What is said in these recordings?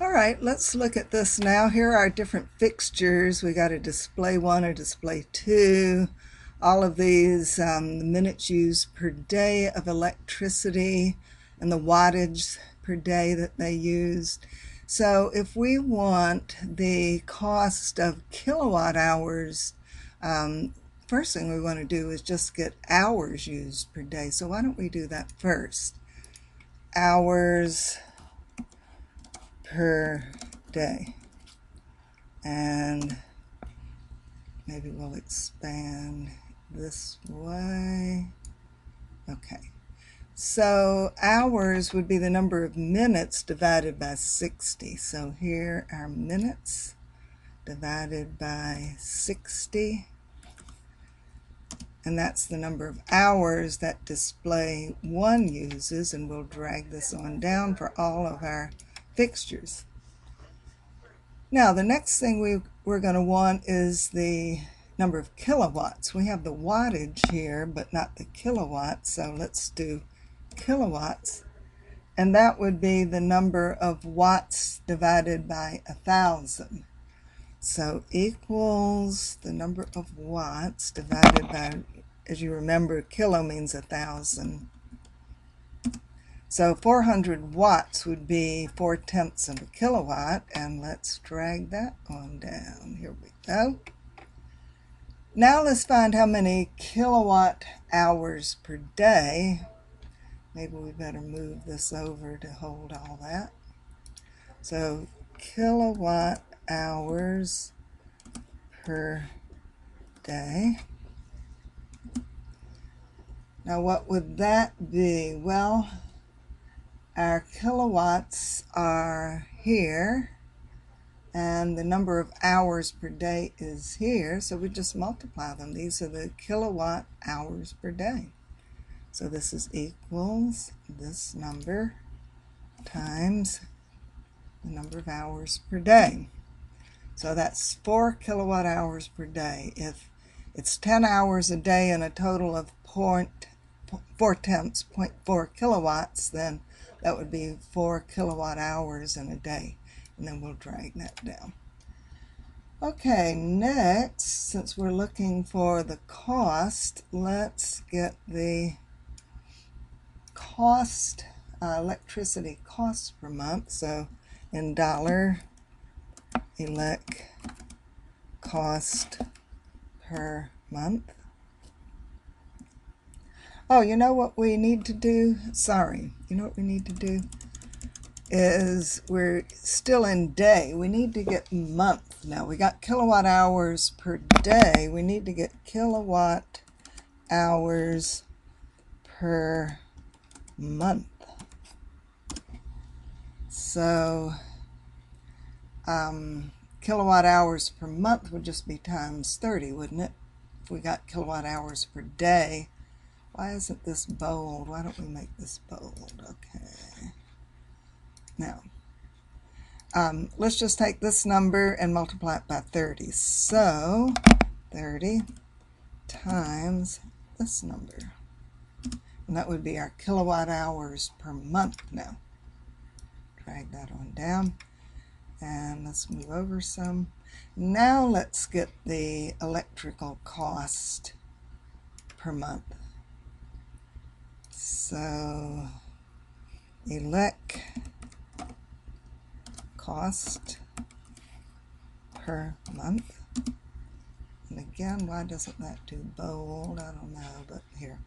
All right, let's look at this now. Here are our different fixtures. We got a display 1, a display 2. All of these, the minutes used per day of electricity and the wattage per day that they used. So if we want the cost of kilowatt hours, first thing we want to do is just get hours used per day. So why don't we do that first? Hours per day. And maybe we'll expand this way. Okay. So hours would be the number of minutes divided by 60. So here are minutes divided by 60. And that's the number of hours that display 1 uses, and we'll drag this on down for all of our fixtures. Now the next thing we're going to want is the number of kilowatts. We have the wattage here but not the kilowatts, so let's do kilowatts, and that would be the number of watts divided by 1,000. So equals the number of watts divided by, as you remember, kilo means 1,000. So 400 watts would be 4/10 of a kilowatt, and let's drag that on down. Here we go. Now let's find how many kilowatt hours per day. Maybe we better move this over to hold all that. So kilowatt hours per day. Now what would that be? Well, our kilowatts are here, and the number of hours per day is here, so we just multiply them. These are the kilowatt hours per day. So this is equals this number times the number of hours per day. So that's 4 kilowatt hours per day. If it's 10 hours a day and a total of 0.4 kilowatts, then that would be 4 kilowatt hours in a day. And then we'll drag that down. Okay, next, since we're looking for the cost, let's get the cost, electricity cost per month. So in dollar, elect cost per month. Oh, you know what we need to do? You know what we need to do? Is we're still in day. We need to get month now. We got kilowatt hours per day. We need to get kilowatt hours per month. So kilowatt hours per month would just be times 30, wouldn't it? If we got kilowatt hours per day. Why isn't this bold? Why don't we make this bold? Okay. Now, let's just take this number and multiply it by 30. So 30 times this number. And that would be our kilowatt hours per month now. Drag that on down. And let's move over some. Now let's get the electrical cost per month. So elect cost per month. And again, why doesn't that do bold? I don't know, but here.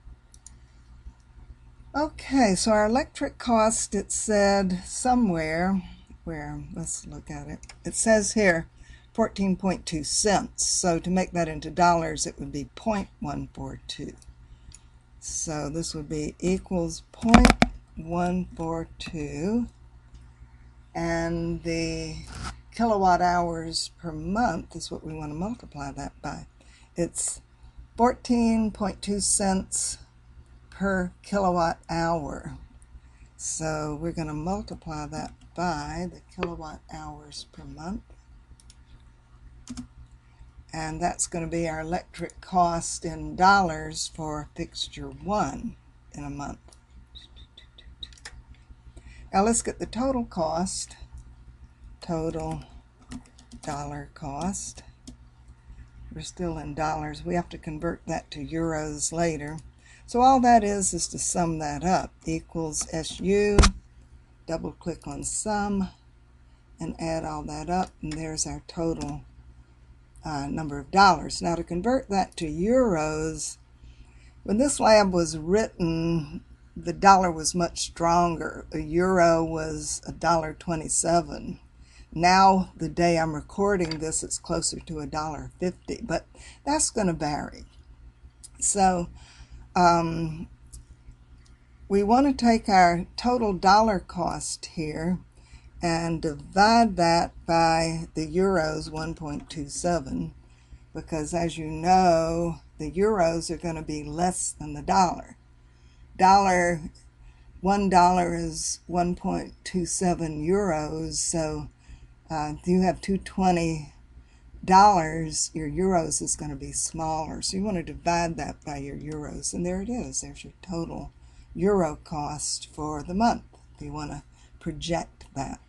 Okay, so our electric cost, it said somewhere, let's look at it. It says here 14.2 cents. So to make that into dollars, it would be 0.142. So this would be equals 0.142, and the kilowatt hours per month is what we want to multiply that by. It's 14.2 cents per kilowatt hour. So we're going to multiply that by the kilowatt hours per month. And that's going to be our electric cost in dollars for fixture 1 in a month. Now let's get the total cost. total dollar cost. We're still in dollars. We have to convert that to euros later. So all that is to sum that up. Equals SU, double click on sum, and add all that up, and there's our total number of dollars. Now to convert that to euros, when this lab was written, the dollar was much stronger. A euro was $1.27. Now, the day I'm recording this, it's closer to $1.50, but that's going to vary. So, we want to take our total dollar cost here and divide that by the euros, 1.27, because as you know, the euros are going to be less than the dollar. $1 is 1.27 euros, so if you have $220, your euros is going to be smaller. So you want to divide that by your euros, and there it is. There's your total euro cost for the month, if you want to project that.